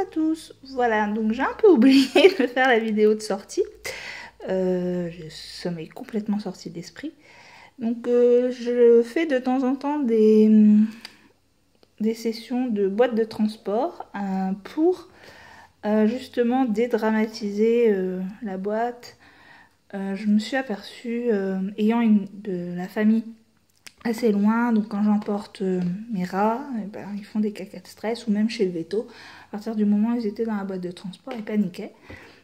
à tous. Voilà, donc j'ai un peu oublié de faire la vidéo de sortie. Ça m'est complètement sorti d'esprit. Donc je fais de temps en temps des sessions de boîte de transport pour justement dédramatiser la boîte. Je me suis aperçue, ayant de la famille assez loin, donc quand j'emporte mes rats, ben, ils font des cacas de stress, ou même chez le veto, à partir du moment où ils étaient dans la boîte de transport, ils paniquaient.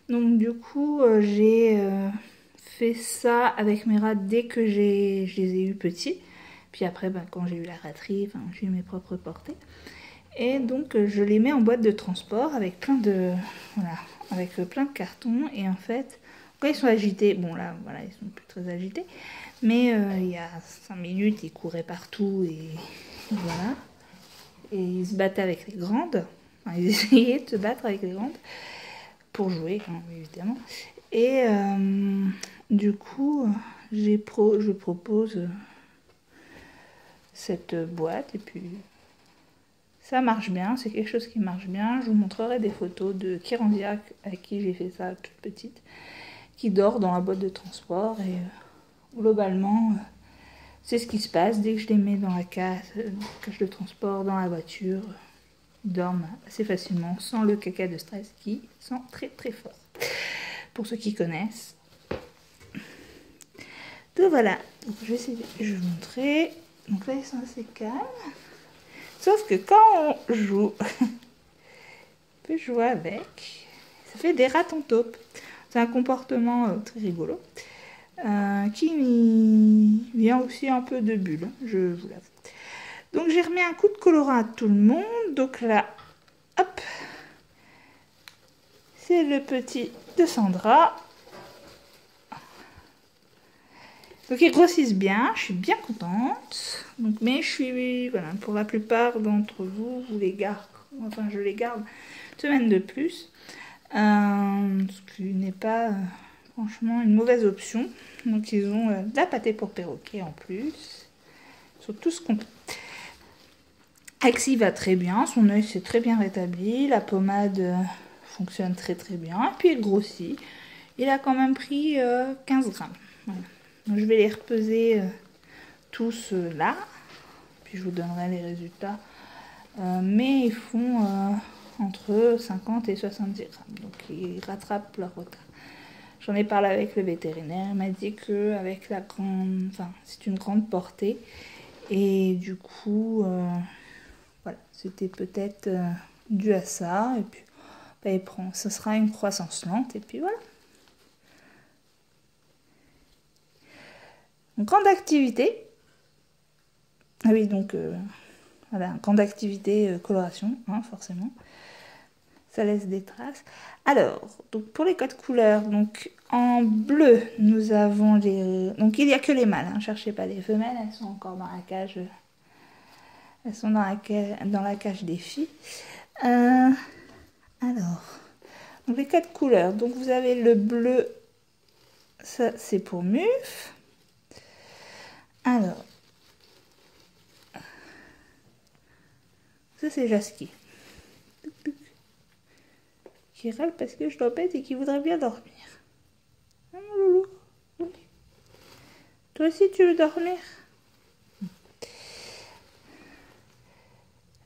Donc du coup, j'ai fait ça avec mes rats dès que je les ai eus petits. Puis après, ben, quand j'ai eu la raterie, enfin, j'ai eu mes propres portées. Et donc je les mets en boîte de transport avec plein de, voilà, avec plein de cartons. Et en fait, quand ils sont agités, bon là, voilà, ils sont plus très agités. Mais il y a 5 minutes, ils couraient partout et voilà. Et ils se battaient avec les grandes. Enfin, ils essayaient de se battre avec les grandes pour jouer, évidemment. Et du coup, je propose cette boîte et puis ça marche bien. C'est quelque chose qui marche bien. Je vous montrerai des photos de Kirandia avec qui j'ai fait ça toute petite, qui dort dans la boîte de transport et globalement, c'est ce qui se passe dès que je les mets dans la cage de transport, dans la voiture. Ils dorment assez facilement, sans le caca de stress qui sent très très fort. Pour ceux qui connaissent. Donc voilà, donc, je vais essayer de vous montrer. Donc là, ils sont assez calmes. Sauf que quand on joue, on peut jouer avec. Ça fait des rats en taupe. C'est un comportement très rigolo. Qui vient aussi un peu de bulle, je vous l'avoue. Donc j'ai remis un coup de colorant à tout le monde. Donc là, hop, c'est le petit de Sandra. Donc ils grossissent bien, je suis bien contente. Donc, mais je suis, voilà, pour la plupart d'entre vous, vous les gardez, enfin je les garde une semaine de plus. Ce qui n'est pas franchement une mauvaise option. Donc ils ont de la pâtée pour perroquet en plus. Sur tout ce qu'on peut. Axi va très bien, son œil s'est très bien rétabli, la pommade fonctionne très très bien, et puis il grossit. Il a quand même pris 15 grammes. Voilà. Donc, je vais les repeser tous là, puis je vous donnerai les résultats. Mais ils font entre 50 et 70 grammes, donc ils rattrapent leur retard. J'en ai parlé avec le vétérinaire, il m'a dit que avec la grande, enfin c'est une grande portée, et du coup, voilà, c'était peut-être dû à ça, et puis bah, il prend, ce sera une croissance lente, et puis voilà. Une grande activité. Ah oui, donc voilà, grande activité coloration, hein, forcément. Ça laisse des traces. Alors, donc pour les codes couleurs, donc en bleu, nous avons les... Donc il n'y a que les mâles, hein, cherchez pas les femelles, elles sont encore dans la cage. Elles sont dans la cage des filles. Alors, donc les codes couleurs. Donc vous avez le bleu, ça c'est pour Muf. Alors, ça c'est Jaski. Qui râle parce que je l'embête et qui voudrait bien dormir. Ah, mon loulou. Oui. Toi aussi tu veux dormir?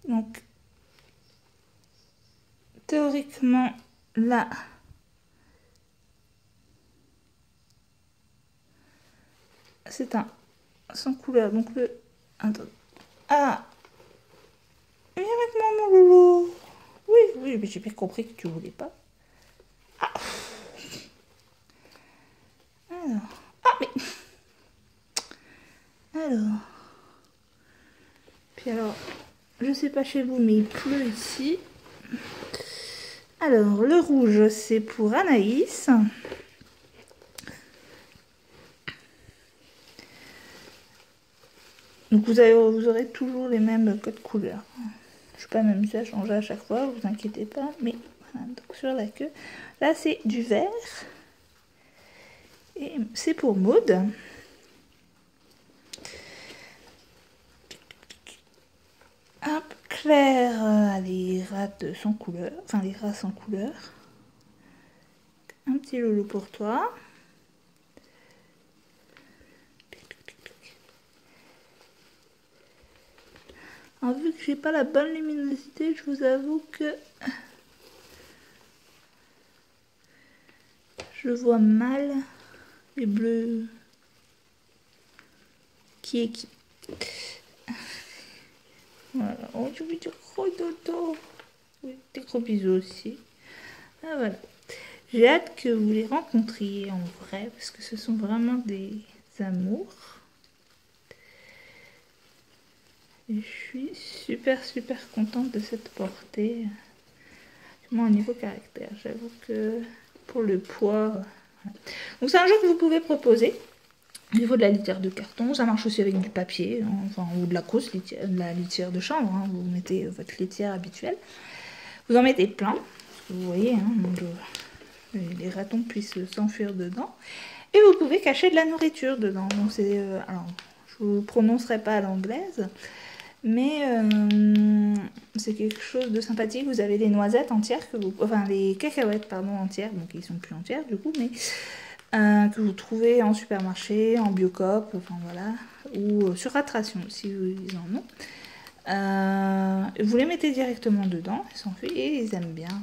Donc, théoriquement, là, c'est un sans couleur. Donc le... Attends. Ah, viens avec moi mon loulou. Oui, oui, mais j'ai bien compris que tu voulais pas. Ah. Alors. Ah, mais... Alors. Puis alors, je sais pas chez vous, mais il pleut ici. Alors, le rouge, c'est pour Anaïs. Donc, vous aurez toujours les mêmes codes couleurs. Je ne vais pas m'amuser à changer à chaque fois, vous inquiétez pas. Mais voilà, donc sur la queue, là, c'est du vert. Et c'est pour Maud. Hop, faire les rats sans couleur, enfin les rats sans couleur. Un petit loulou pour toi. Alors, vu que j'ai pas la bonne luminosité, je vous avoue que je vois mal les bleus qui est qui. Voilà. Oh, je vais dire gros dodo. Oui, des gros bisous aussi. Ah, voilà. J'ai hâte que vous les rencontriez en vrai, parce que ce sont vraiment des amours. Et je suis super contente de cette portée. Moi, au niveau caractère, j'avoue que pour le poids... Voilà. Donc c'est un jeu que vous pouvez proposer. Au niveau de la litière de carton, ça marche aussi avec du papier, hein, enfin, ou de la grosse litière, de la litière de chambre. Hein, vous mettez votre litière habituelle. Vous en mettez plein, parce que vous voyez, hein, les ratons puissent s'enfuir dedans. Et vous pouvez cacher de la nourriture dedans. Donc c'est, alors, je ne vous prononcerai pas à l'anglaise, mais c'est quelque chose de sympathique. Vous avez les noisettes entières, enfin les cacahuètes pardon entières, donc ils sont plus entières du coup, mais que vous trouvez en supermarché, en Biocoop, enfin voilà, ou sur Ratration si ils en ont. Vous les mettez directement dedans, ils s'enfuient et ils aiment bien.